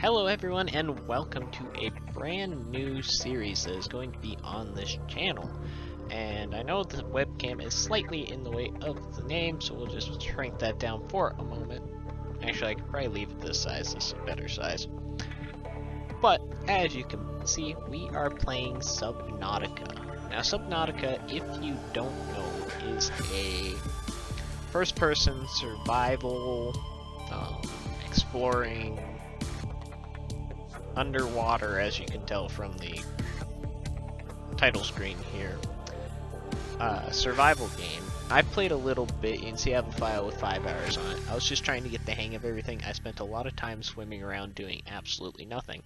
Hello everyone and welcome to a brand new series that is going to be on this channel. And I know the webcam is slightly in the way of the name, so we'll just shrink that down for a moment. Actually, I could probably leave it this size, this is a better size. But, as you can see, we are playing Subnautica. Now Subnautica, if you don't know, is a first-person survival, exploring, underwater, as you can tell from the title screen here, survival game. I played a little bit. You can see I have a file with 5 hours on it. I was just trying to get the hang of everything. I spent a lot of time swimming around doing absolutely nothing.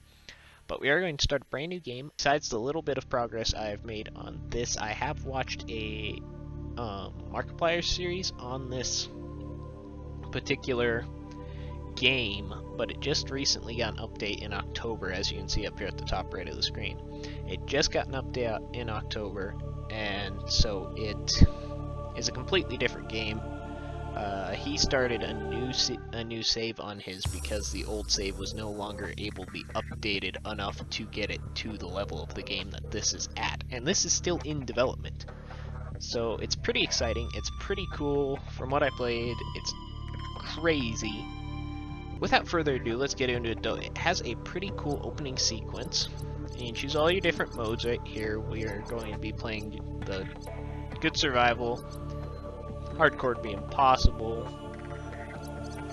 But we are going to start a brand new game. Besides the little bit of progress I've made on this, I have watched a Markiplier series on this particular game, but it just recently got an update in October, as you can see up here at the top right of the screen. It just got an update in October, and so it is a completely different game. He started a new save on his because the old save was no longer able to be updated enough to get it to the level of the game that this is at, and this is still in development. So it's pretty exciting, it's pretty cool. From what I played, it's crazy. Without further ado, let's get into it though. It has a pretty cool opening sequence. And you choose all your different modes right here. We are going to be playing the good survival. Hardcore would be impossible.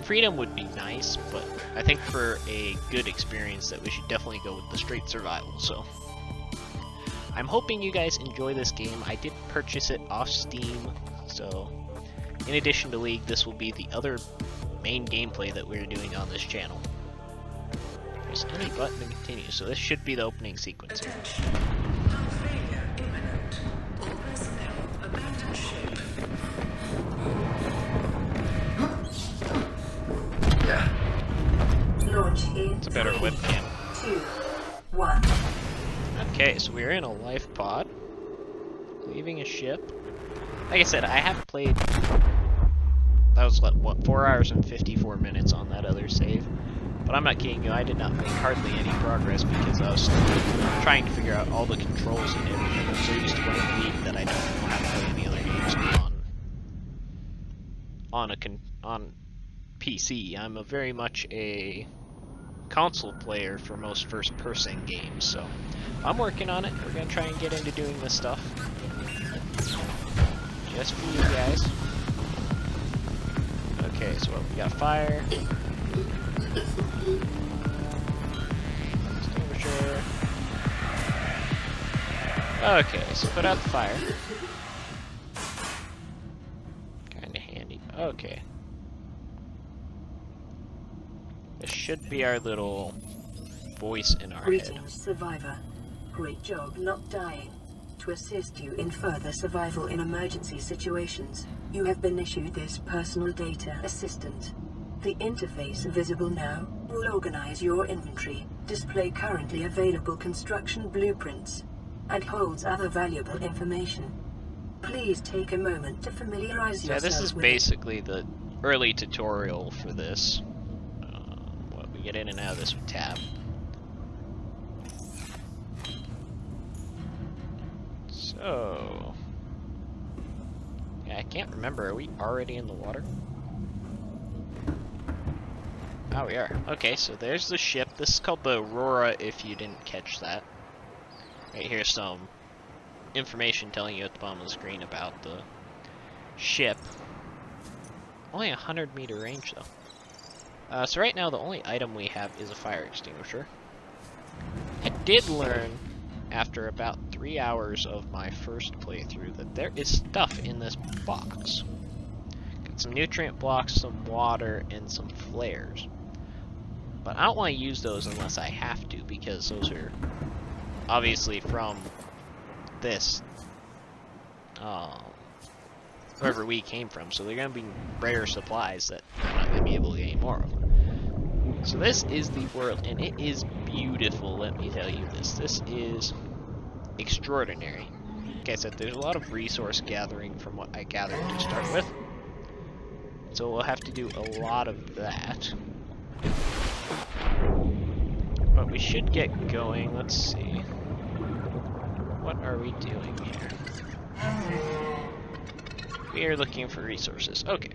Freedom would be nice, but I think for a good experience that we should definitely go with the straight survival. So I'm hoping you guys enjoy this game. I did purchase it off Steam, so in addition to League, this will be the other main gameplay that we're doing on this channel. There's any button to continue, so this should be the opening sequence. Attention. Hull failure imminent. All personnel abandon ship. Launch in It's a better 3, webcam. 2, 1. Okay, so we're in a life pod, leaving a ship. Like I said, I have played. That was what, 4 hours and 54 minutes on that other save. But I'm not kidding you, I did not make hardly any progress because I was trying to figure out all the controls and everything. I'm so used to running League that I don't know how to play any other games on PC. I'm very much a console player for most first-person games, so I'm working on it. We're gonna try and get into doing this stuff just for you guys. Okay, so we got fire. Extinguisher. Okay, so put out the fire. Kinda handy. Okay. This should be our little voice in our head. Greetings, survivor. Great job not dying. To assist you in further survival in emergency situations, you have been issued this personal data assistant. The interface visible now will organize your inventory, display currently available construction blueprints, and holds other valuable information. Please take a moment to familiarize yourself with this is basically the early tutorial for this. What we get in and out of this with tab. So, yeah, I can't remember. Are we already in the water? Oh, we are. Okay, so there's the ship. This is called the Aurora, if you didn't catch that. Right here's some information telling you at the bottom of the screen about the ship. Only 100-meter range, though. So right now, the only item we have is a fire extinguisher. I did learn, after about 3 hours of my first playthrough, that there is stuff in this box. Got some nutrient blocks, some water, and some flares. But I don't want to use those unless I have to, because those are obviously from this, wherever we came from, so they're going to be rare supplies that I'm not going to be able to get any more of. So this is the world, and it is beautiful, let me tell you this. This is extraordinary. Like I said, there's a lot of resource gathering from what I gathered to start with. So we'll have to do a lot of that. we should get going. Let's see. What are we doing here? We are looking for resources. Okay.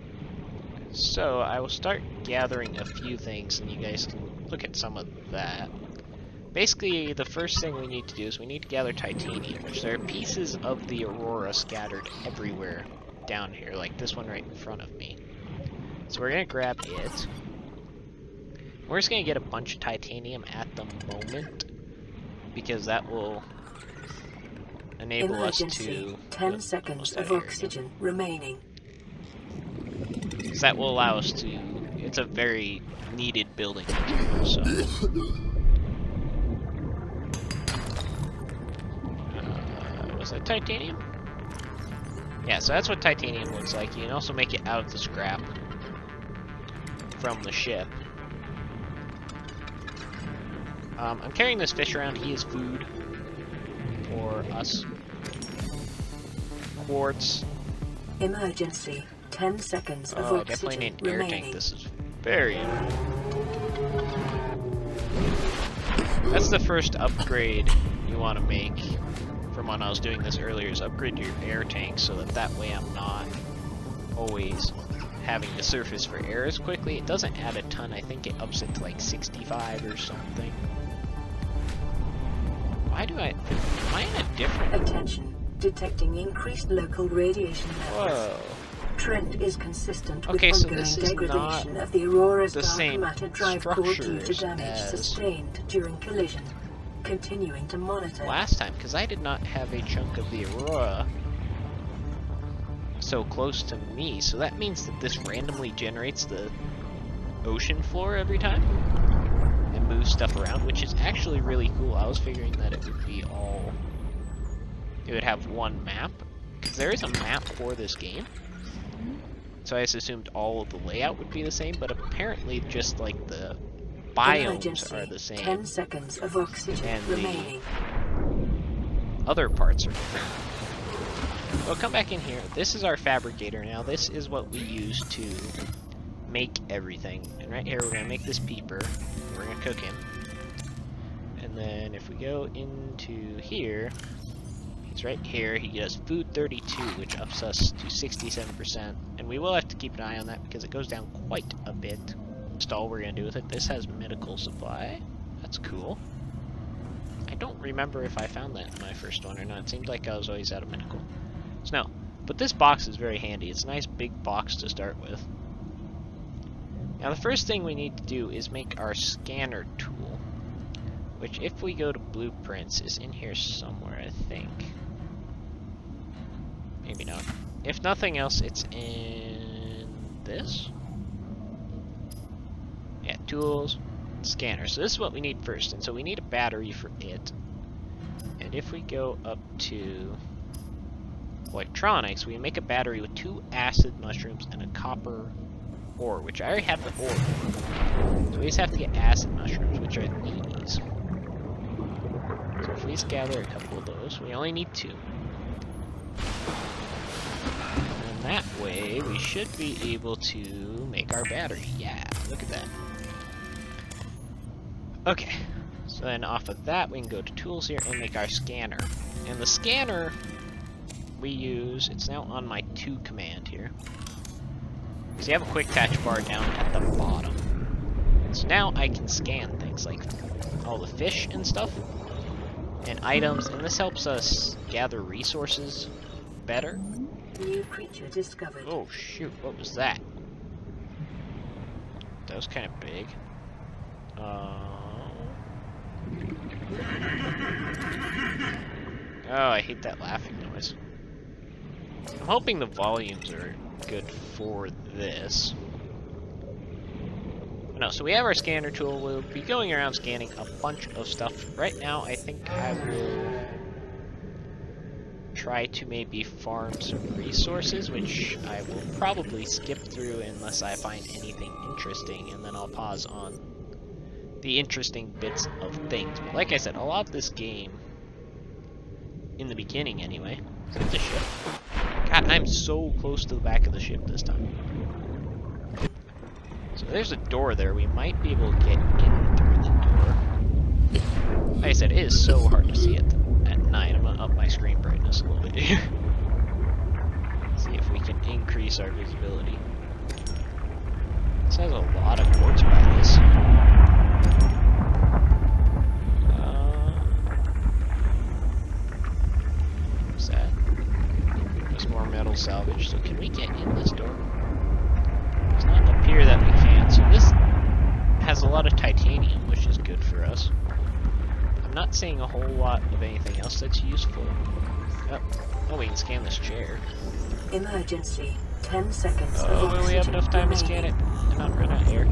So I will start gathering a few things, and you guys can look at some of that. Basically, the first thing we need to do is we need to gather titanium, which there are pieces of the Aurora scattered everywhere down here, like this one right in front of me. So we're going to grab it. We're just going to get a bunch of titanium at the moment, because that will enable us to... 10 seconds of oxygen remaining. Because that will allow us to... It's a very needed building material, so... was that titanium? Yeah, so that's what titanium looks like. You can also make it out of the scrap from the ship. I'm carrying this fish around. He is food for us. Quartz. Emergency. 10 seconds of Oh, oxygen definitely need an air remaining. tank. This is very annoying. That's the first upgrade you want to make from when I was doing this earlier, is upgrade your air tank so that way I'm not always having to surface for air as quickly. It doesn't add a ton. I think it ups it to like 65 or something. Why do am I in a different... Attention. Detecting increased local radiation levels. Whoa. Trend is consistent with Okay, so ongoing this is degradation of the Aurora's the dark same matter drive core due to structures damage as sustained during collision. Continuing to monitor. Last time, because I did not have a chunk of the Aurora so close to me, so that means that this randomly generates the ocean floor every time and moves stuff around, which is actually really cool. I was figuring that it would be all... It would have one map, because there is a map for this game. So I just assumed all of the layout would be the same, but apparently just like the biomes Emergency. are the same. 10 seconds of oxygen And remaining. the other parts are different. Well, come back in here. This is our fabricator now. This is what we use to make everything. And right here, we're going to make this peeper. We're going to cook him. And then if we go into here, he's right here. He does food 32, which ups us to 67%. And we will have to keep an eye on that because it goes down quite a bit. That's all we're going to do with it. This has medical supply. That's cool. I don't remember if I found that in my first one or not. It seemed like I was always out of medical. So no. But this box is very handy. It's a nice big box to start with. Now the first thing we need to do is make our scanner tool. Which, if we go to blueprints, is in here somewhere, I think. Maybe not. If nothing else, it's in this. Yeah, tools, scanner. So this is what we need first, and so we need a battery for it. And if we go up to electronics, we make a battery with 2 acid mushrooms and a copper ore, which I already have the ore. So we just have to get acid mushrooms, which are these. So if we just gather a couple of those, we only need 2. And that way, we should be able to make our battery. Yeah, look at that. Okay, so then off of that, we can go to tools here and make our scanner. And the scanner we use, it's now on my 2 command here. So you have a quick touch bar down at the bottom. So now I can scan things like all the fish and stuff, and items, and this helps us gather resources better. New creature discovered. Oh shoot, what was that? That was kind of big. Oh, I hate that laughing noise. I'm hoping the volumes are good for this. No, so we have our scanner tool. We'll be going around scanning a bunch of stuff. Right now, I think I will try to maybe farm some resources, which I will probably skip through unless I find anything interesting, and then I'll pause on the interesting bits of things. But like I said, a lot of this game, in the beginning anyway, is the ship. God, I'm so close to the back of the ship this time. So there's a door there. We might be able to get in through the door. increase our visibility. This has a lot of quartz by this. What's that? There's more metal salvage. So can we get in this door? It's not appear that we can. So this has a lot of titanium, which is good for us. I'm not seeing a whole lot of anything else that's useful. Oh, we can scan this chair. Emergency. 10 seconds. Oh, will we have enough time to scan it and not run out of air?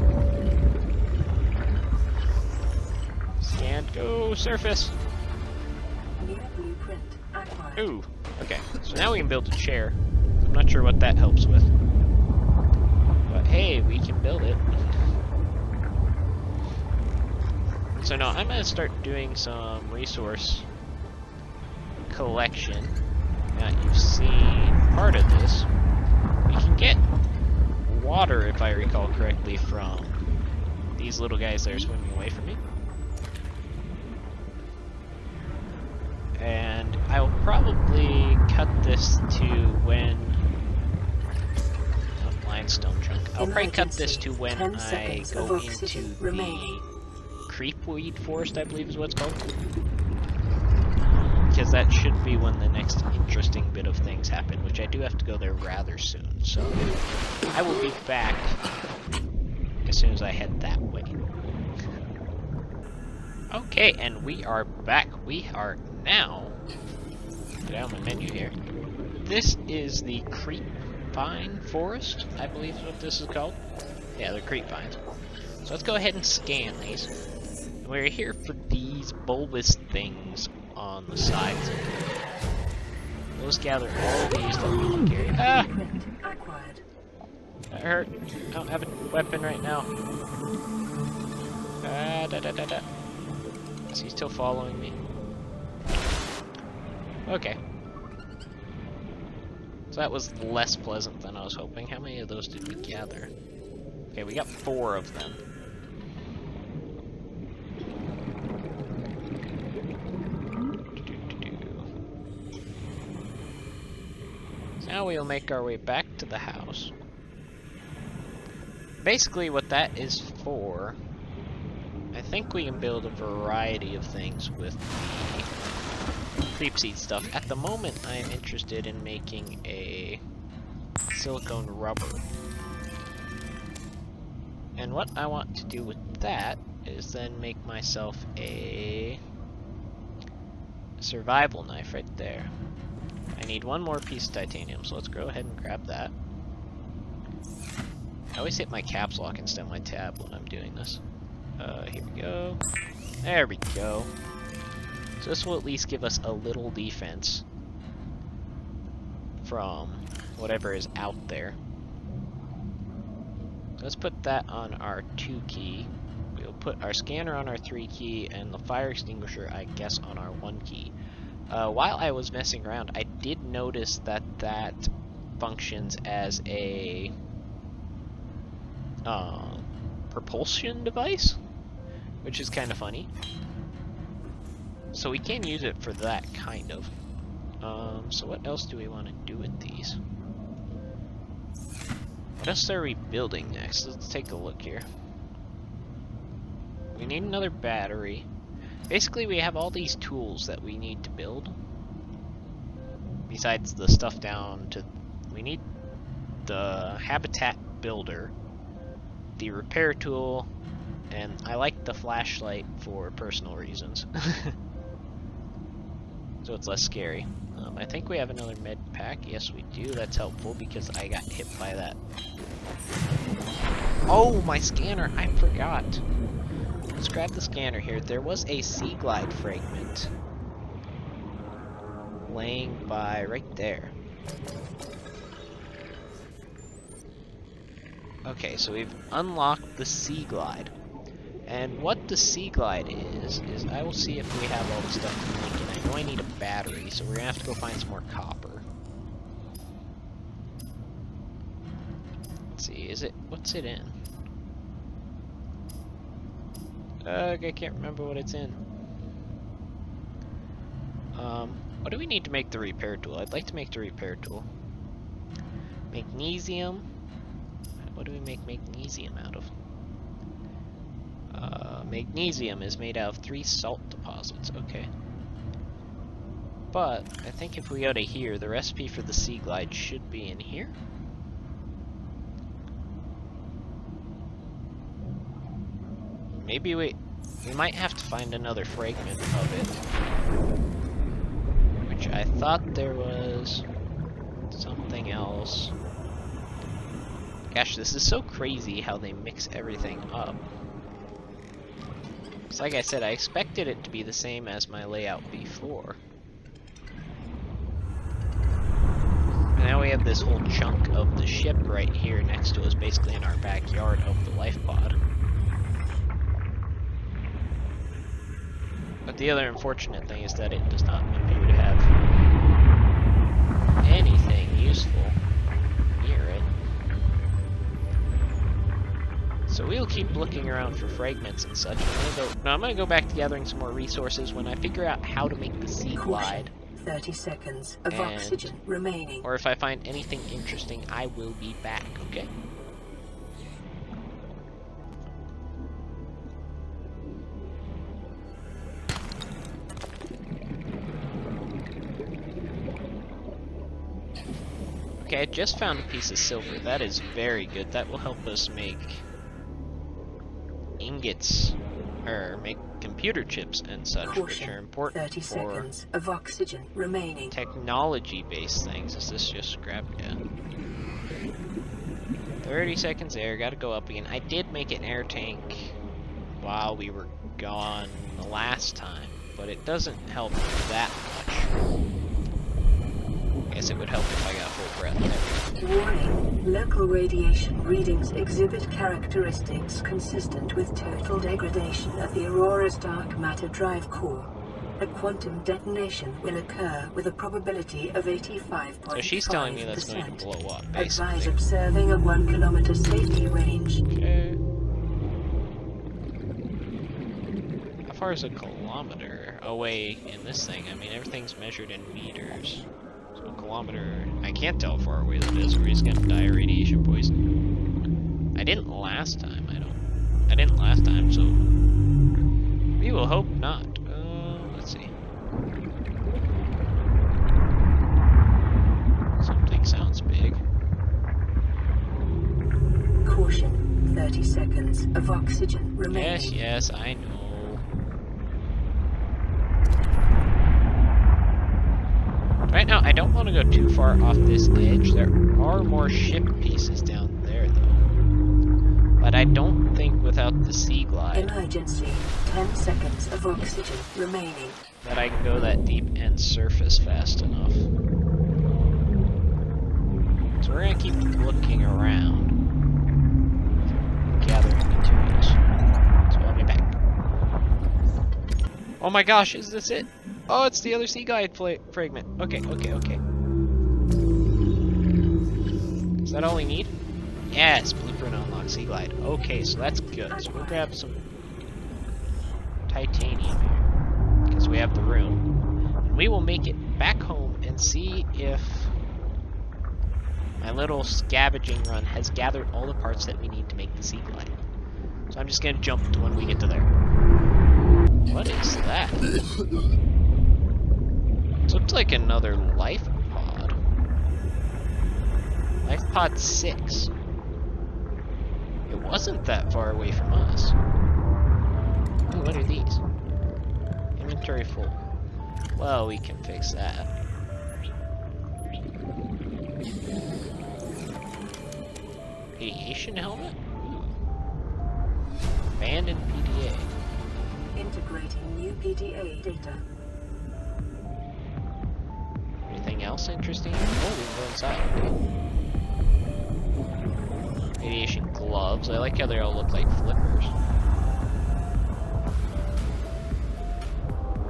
Scan, go, surface! New blueprint acquired. Ooh, okay. So now we can build a chair. I'm not sure what that helps with. But hey, we can build it. So now I'm going to start doing some resource collection. Now you've seen part of this. We can get water, if I recall correctly, from these little guys that are swimming away from me. And I will probably cut this to when... limestone chunk. I'll probably cut this to when I go into the creepweed forest, I believe is what it's called. Because that should be when the next interesting bit of things happen, which I do have to go there rather soon. So I will be back as soon as I head that way. Okay, and we are back. We are now, get out my menu here. This is the creepvine forest, I believe is what this is called. Yeah, they're creepvines. So let's go ahead and scan these. We're here for these bulbous things on the sides of it. Let's gather all of these that we can carry. Ah! That hurt. I don't have a weapon right now. Is he still following me? Okay. So that was less pleasant than I was hoping. How many of those did we gather? Okay, we got 4 of them. Now we'll make our way back to the house. Basically what that is for, I think we can build a variety of things with the creepseed stuff. At the moment I am interested in making a silicone rubber. And what I want to do with that is then make myself a survival knife right there. I need 1 more piece of titanium, so let's go ahead and grab that. I always hit my caps lock instead of my tab when I'm doing this. Here we go. There we go. So this will at least give us a little defense from whatever is out there. Let's put that on our 2 key. We'll put our scanner on our 3 key and the fire extinguisher, I guess, on our 1 key. While I was messing around, I did notice that that functions as a propulsion device, which is kind of funny. So we can use it for that, kind of. So what else do we want to do with these? What else are we building next? Let's take a look here. We need another battery. Basically, we have all these tools that we need to build. Besides the stuff down to... We need the habitat builder, the repair tool, and I like the flashlight for personal reasons. So it's less scary. I think we have another med pack. Yes, we do. That's helpful because I got hit by that. Oh, my scanner! I forgot. Let's grab the scanner here. There was a sea glide fragment laying by right there. Okay, so we've unlocked the sea glide. And what the sea glide is I will see if we have all the stuff to make it. I know I need a battery, so we're gonna have to go find some more copper. Let's see, what's it in? I can't remember what it's in. What do we need to make the repair tool? I'd like to make the repair tool. Magnesium. What do we make magnesium out of? Magnesium is made out of 3 salt deposits. Okay. But I think if we go to here, the recipe for the Sea Glide should be in here. Maybe we might have to find another fragment of it. Which I thought there was something else. Gosh, this is so crazy how they mix everything up. Because like I said, I expected it to be the same as my layout before. And now we have this whole chunk of the ship right here next to us, basically in our backyard of the life pod. But the other unfortunate thing is that it does not appear to have anything useful near it. So we'll keep looking around for fragments and such. I'm gonna go back to gathering some more resources when I figure out how to make the Sea Glide. 30 seconds of oxygen remaining. Or if I find anything interesting, I will be back, okay? Okay, I just found a piece of silver. That is very good. That will help us make ingots, or make computer chips and such, which are important 30 for seconds of oxygen remaining. technology-based things. Is this just scrap? Yeah. 30 seconds there. Gotta go up again. I did make an air tank while we were gone the last time, but it doesn't help that much. I guess it would help if I got full breath there. Warning. Local radiation readings exhibit characteristics consistent with total degradation of the Aurora's dark matter drive core. A quantum detonation will occur with a probability of 85.5%. So she's telling me that's going to blow up, Advise basically. observing a 1 kilometer safety range. Okay. How far is a kilometer away in this thing? I mean, everything's measured in meters. So a kilometer, I can't tell how far away that is, or he's gonna die of radiation poisoning. I didn't last time, I didn't last time, so we will hope not. Let's see. Something sounds big. Caution. 30 seconds of oxygen remaining. Yes, I know. Right now, I don't want to go too far off this edge. There are more ship pieces down there, though. But I don't think without the Sea Glide Emergency. 10 seconds of oxygen remaining. that I can go that deep and surface fast enough. So we're going to keep looking around, gathering materials. So I'll be back. Oh my gosh, is this it? Oh, it's the other Sea Glide fragment. Okay. Is that all we need? Yes, blueprint unlock Sea Glide. Okay, so that's good. So we'll grab some titanium here, because we have the room. And we will make it back home and see if my little scavenging run has gathered all the parts that we need to make the Sea Glide. So I'm just going to jump to when we get to there. What is that? It looks like another life pod. Life pod 6. It wasn't that far away from us. Ooh, what are these? Inventory full. Well, we can fix that. Radiation helmet? Ooh. Abandoned PDA. Integrating new PDA data. Anything else interesting? Oh, we can go inside. Okay. Radiation gloves. I like how they all look like flippers.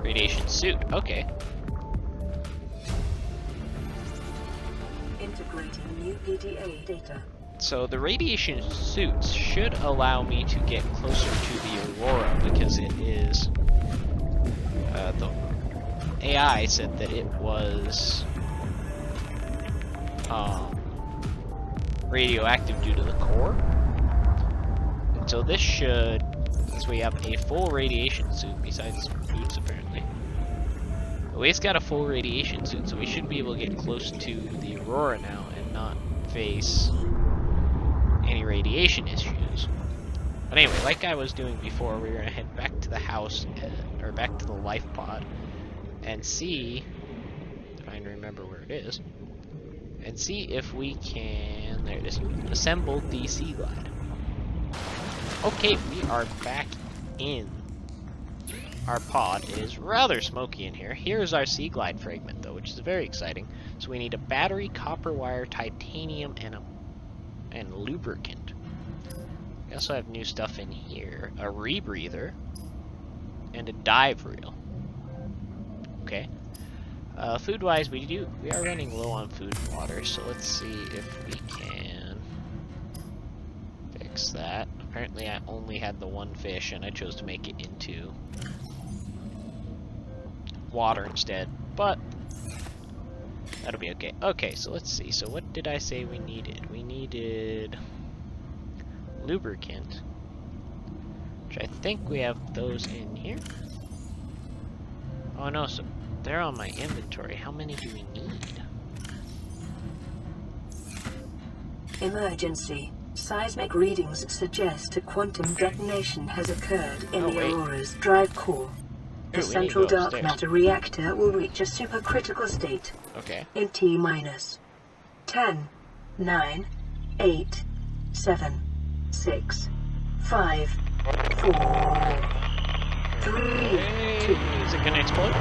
Radiation suit. Okay. Integrating new PDA data. So the radiation suits should allow me to get closer to the Aurora because it is the AI said that it was radioactive due to the core. And so this should, since we have a full radiation suit besides boots apparently. But we've got a full radiation suit, so we should be able to get close to the Aurora now and not face any radiation issues. But anyway, like I was doing before, we're gonna head back to the house, or back to the life pod, and see, trying to remember where it is, and see if we can, there it is, assemble the Sea Glide. Okay, we are back in our pod. It is rather smoky in here. Here's our Sea Glide fragment though, which is very exciting. So we need a battery, copper wire, titanium, and lubricant. We also have new stuff in here. A rebreather and a dive reel. Okay. Food-wise, we are running low on food and water, so let's see if we can fix that. Apparently I only had the one fish and I chose to make it into water instead, but that'll be okay. Okay, so let's see. So what did I say we needed? We needed lubricant, which I think we have those in here. Oh no, so they're on my inventory. How many do we need? Emergency. Seismic readings suggest a quantum detonation has occurred in the Aurora's drive core. The central dark matter reactor will reach a supercritical state. Okay. In T-minus 10, 9, 8, 7, 6, 5, 4, 3, 2. Is it gonna explode?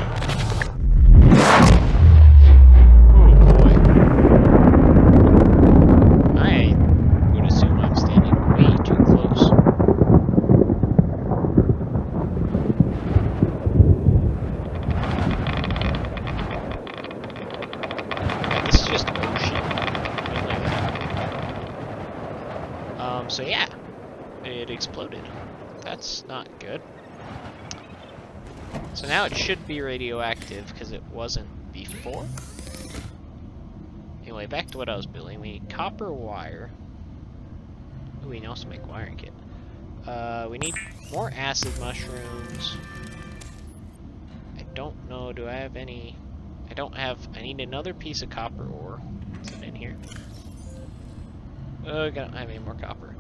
So yeah, it exploded. That's not good. So now it should be radioactive because it wasn't before. Anyway, back to what I was building. We need copper wire. Ooh, we can also make wiring kit. We need more acid mushrooms. I don't know, do I have any? I don't have, I need another piece of copper ore. Is it in here? Oh, I don't have any more copper.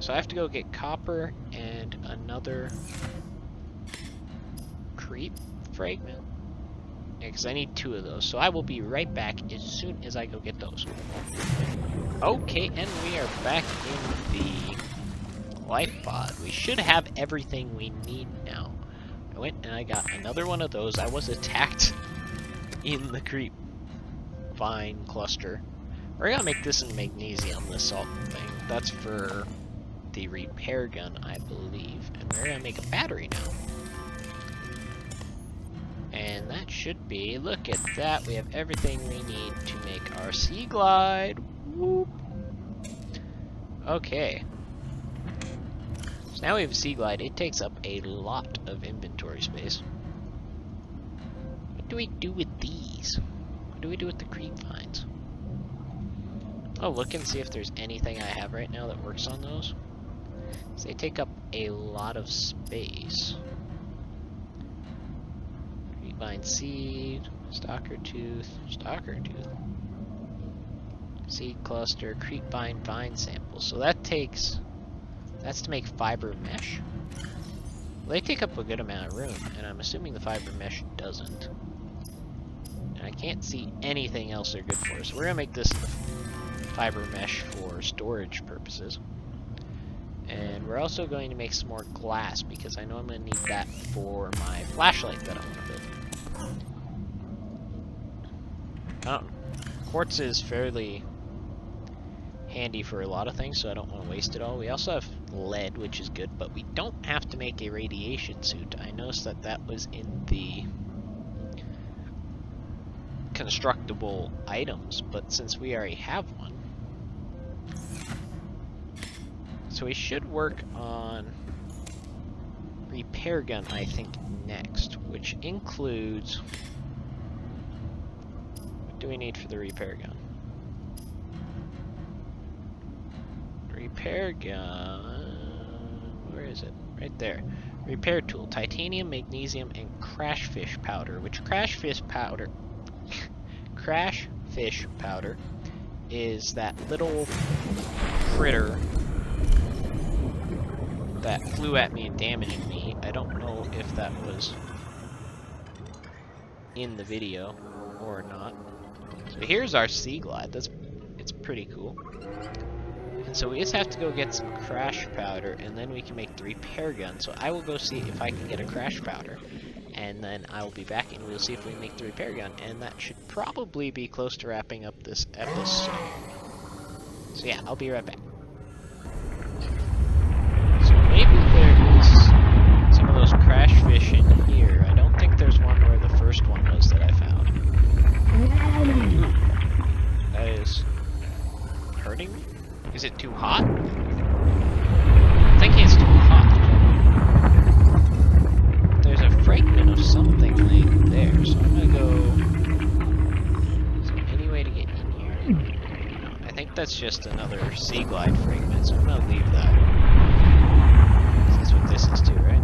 So I have to go get copper and another creep fragment. Yeah, because I need 2 of those. So I will be right back as soon as I go get those. Okay, and we are back in the life pod. We should have everything we need now. I went and I got another one of those. I was attacked in the creep vine cluster. We're gonna make this in magnesium, this salt thing. That's for the repair gun, I believe. And we're gonna make a battery now. And that should be, look at that, we have everything we need to make our Sea Glide. Whoop. Okay. So now we have a Sea Glide. It takes up a lot of inventory space. What do we do with these? What do we do with the creep vines? Oh, look and see if there's anything I have right now that works on those. So they take up a lot of space. Creepvine seed, stalker tooth, seed cluster, creepvine vine sample. So that takes, that's to make fiber mesh. Well, they take up a good amount of room, and I'm assuming the fiber mesh doesn't. And I can't see anything else they're good for, so we're gonna make this the fiber mesh for storage purposes. And we're also going to make some more glass because I know I'm going to need that for my flashlight that I want to build. Quartz is fairly handy for a lot of things, so I don't want to waste it all. We also have lead, which is good, but we don't have to make a radiation suit. I noticed that that was in the constructible items, but since we already have one, so we should work on repair gun, I think, next, which includes, what do we need for the repair gun? Repair gun. Where is it? Right there. Repair tool. Titanium, magnesium, and crash fish powder. Which crash fish powder is that little critter that flew at me and damaged me. I don't know if that was in the video or not. So here's our sea glide. It's pretty cool. And so we just have to go get some crash powder, and then we can make the repair gun. So I will go see if I can get a crash powder, and then I will be back and we'll see if we can make the repair gun. And that should probably be close to wrapping up this episode. So yeah, I'll be right back. So maybe there is some of those crash fish in here. I don't think there's one where the first one was that I found. Ooh, that is hurting me? Is it too hot? I'm thinking it's too hot. There's a fragment of something laying there, so I'm gonna go... Is there any way to get in here? No, I think that's just another sea glide fragment, so I'm gonna leave that. That's what this is too, right?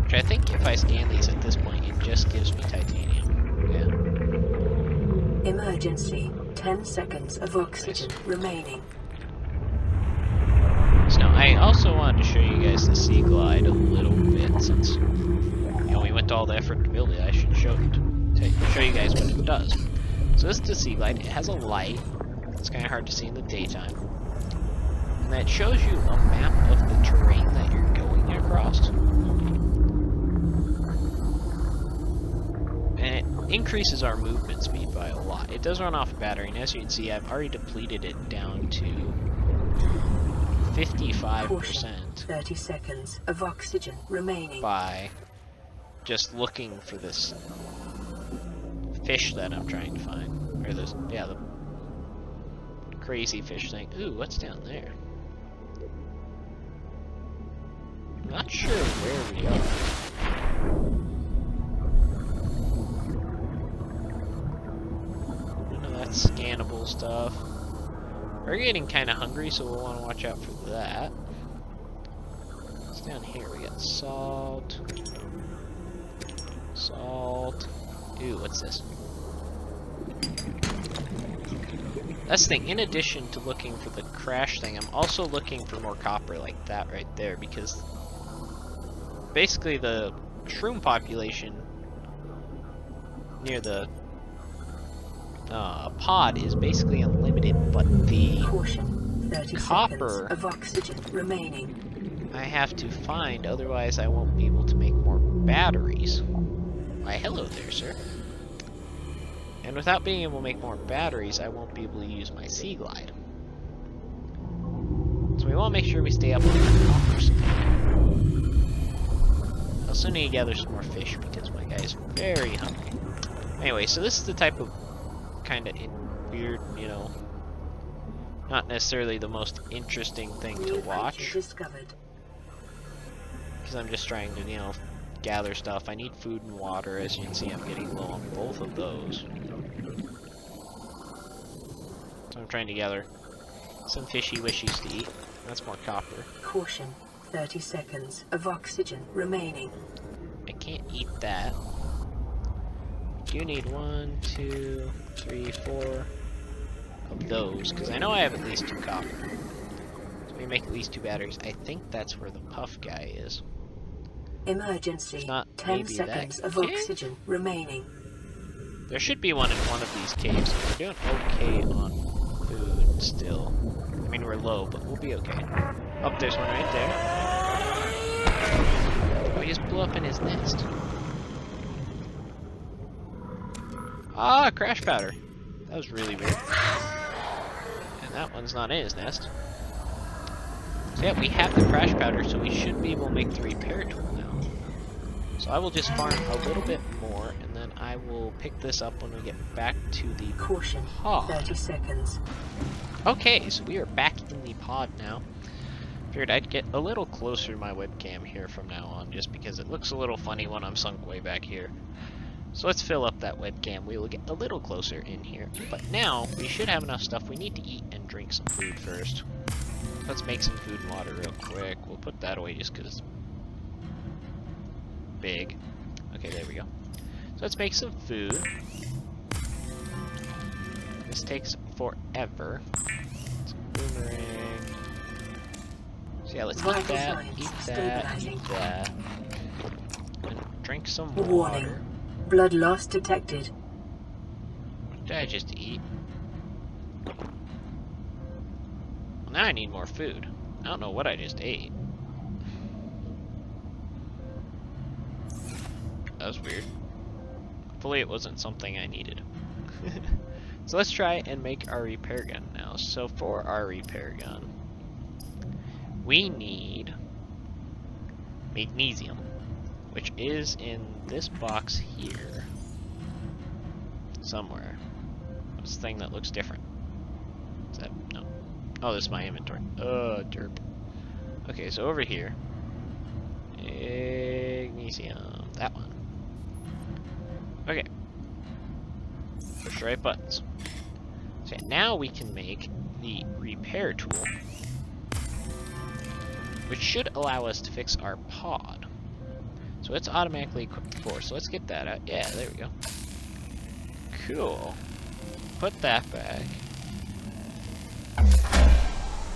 Which I think if I scan these at this point, it just gives me titanium. Yeah. Emergency. 10 seconds of oxygen remaining. So I also wanted to show you guys the sea glide a little bit, since we went to all the effort to build it. I should show you guys what it does. So this is the sea glide. It has a light. It's kind of hard to see in the daytime, and that shows you a map of the terrain that you're going across, and it increases our movement speed by a lot. It does run off a battery, and as you can see, I've already depleted it down to 55%. 30 seconds of oxygen remaining. By just looking for this fish that I'm trying to find. Or this, yeah, the crazy fish thing. Ooh, what's down there? I'm not sure where we are. None of that scannable stuff. We're getting kind of hungry, so we'll want to watch out for that. What's down here? We got salt. Salt. Ooh, what's this? That's the thing. In addition to looking for the crash thing, I'm also looking for more copper like that right there, because basically the shroom population near the pod is basically unlimited, but the copper of oxygen remaining. I have to find, otherwise I won't be able to make more batteries. Why, hello there, sir. And without being able to make more batteries, I won't be able to use my sea glide. So we want to make sure we stay up on the copper supply. I also need to gather some more fish because my guy is very hungry. Anyway, so this is the type of kind of weird, not necessarily the most interesting thing to watch, because I'm just trying to, gather stuff. I need food and water. As you can see, I'm getting low on both of those. So I'm trying to gather some fishy wishies to eat. That's more copper. Caution, 30 seconds of oxygen remaining. I can't eat that. You need 1, 2, 3, 4 of those, because I know I have at least 2 copper. So we make at least 2 batteries. I think that's where the puff guy is. Emergency. 10 seconds of oxygen remaining. There should be one in one of these caves. We're doing okay on food still. I mean, we're low, but we'll be okay. Oh, there's one right there. Oh, he just blew up in his nest. Ah, crash powder. That was really weird. And that one's not in his nest. So yeah, we have the crash powder, so we should be able to make the repair tool now. So I will just farm a little bit more, and then I will pick this up when we get back to the Caution, pod. 30 seconds. Okay, so we are back in the pod now. Figured I'd get a little closer to my webcam here from now on, just because it looks a little funny when I'm sunk way back here. So let's fill up that webcam. We will get a little closer in here. But now, we should have enough stuff. We need to eat and drink some food first. Let's make some food and water real quick. We'll put that away just because it's big. Okay, there we go. So let's make some food. This takes forever. It's a boomerang. So yeah, let's eat that, eat that. And drink some water. Warning. Blood loss detected. What did I just eat? Well, now I need more food. I don't know what I just ate. That was weird. Hopefully it wasn't something I needed. So let's try and make our repair gun now. So for our repair gun, we need magnesium, which is in this box here. Somewhere. This thing that looks different. Is that? No. Oh, this is my inventory. Derp. Okay, so over here. Magnesium. That one. Okay. Push the right buttons. So now we can make the repair tool, which should allow us to fix our pod. So it's automatically equipped for. So let's get that out. Yeah, there we go. Cool. Put that back.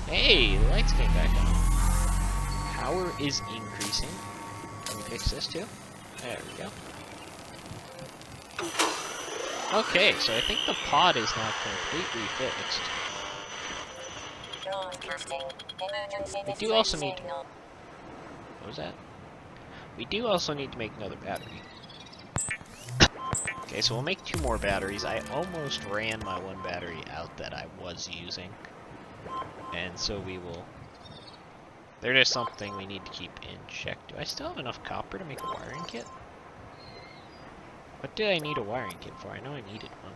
Hey, the lights came back on. Power is increasing. Can we fix this too? There we go. Okay, so I think the pod is now completely fixed. We do also need... What was that? We do also need to make another battery. Okay, so we'll make 2 more batteries. I almost ran my 1 battery out that I was using. And so we will... There is something we need to keep in check. Do I still have enough copper to make a wiring kit? What did I need a wiring kit for? I know I needed one.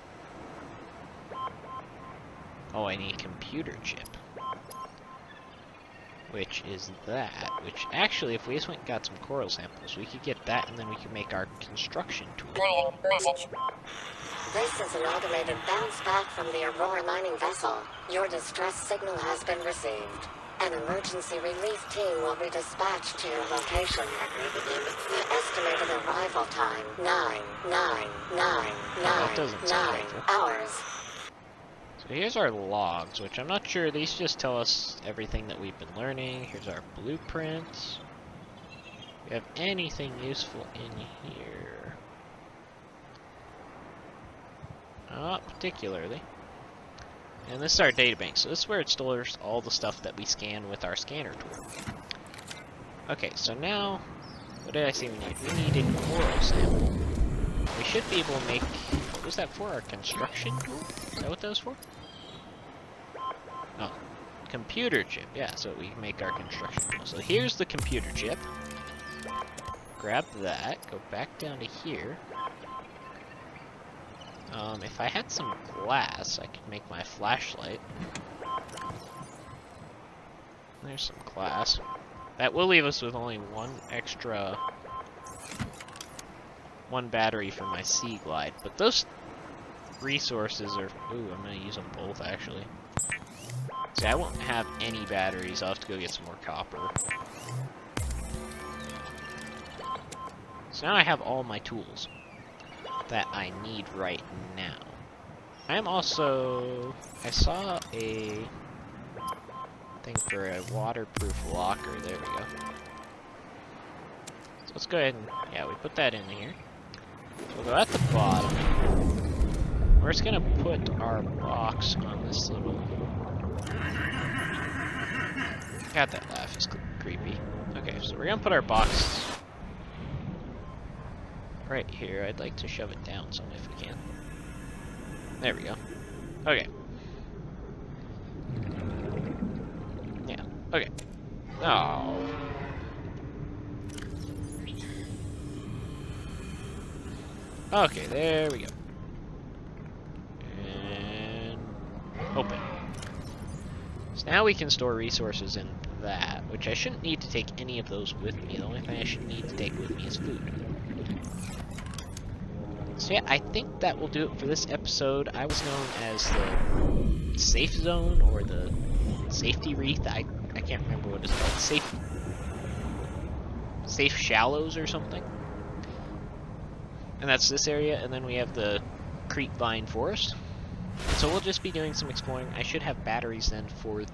Oh, I need a computer chip. Which is that. Which, actually, if we just went and got some coral samples, we could get that, and then we could make our construction tool. Playing message. This is an automated bounce back from the Aurora mining vessel. Your distress signal has been received. An emergency relief team will be dispatched to your location. The estimated arrival time, 9 hours. So here's our logs, which I'm not sure, these just tell us everything that we've been learning. Here's our blueprints. Do we have anything useful in here? Not particularly. And this is our databank, so this is where it stores all the stuff that we scan with our scanner tool. Okay, so now, what did I say we need? We need a coral sample. We should be able to make, what was that for, our construction tool? Is that what that was for? Oh, computer chip, yeah, so we can make our construction tool. So here's the computer chip. Grab that, go back down to here. If I had some glass, I could make my flashlight. There's some glass. That will leave us with only 1 battery for my sea glide, but those resources are... Ooh, I'm gonna use them both, actually. See, I won't have any batteries, I'll have to go get some more copper. So now I have all my tools that I need right now. I am also... I saw a thing for a waterproof locker. There we go. So let's go ahead and... Yeah, we put that in here. So we'll go at the bottom. We're just gonna put our box on this little... God, that laugh is creepy. Okay, so we're gonna put our box right here. I'd like to shove it down some if we can. There we go. Okay. Yeah. Okay. Oh. Okay, there we go. And open. So now we can store resources in that, which I shouldn't need to take any of those with me. The only thing I should need to take with me is food. So yeah, I think that will do it for this episode. I was known as the safe zone or the safety wreath. I can't remember what it's called. Safe Shallows or something. And that's this area, and then we have the Creep Vine Forest. So we'll just be doing some exploring. I should have batteries then for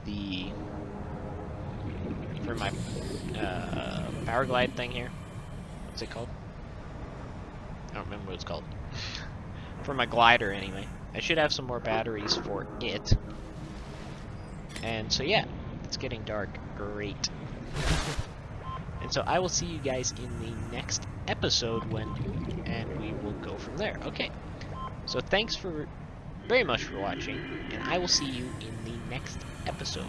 my power glide thing here. What's it called? I don't remember what it's called. For my glider, anyway. I should have some more batteries for it. And so yeah, it's getting dark. Great. And so I will see you guys in the next episode and we will go from there. Okay. So thanks very much for watching, and I will see you in the next episode.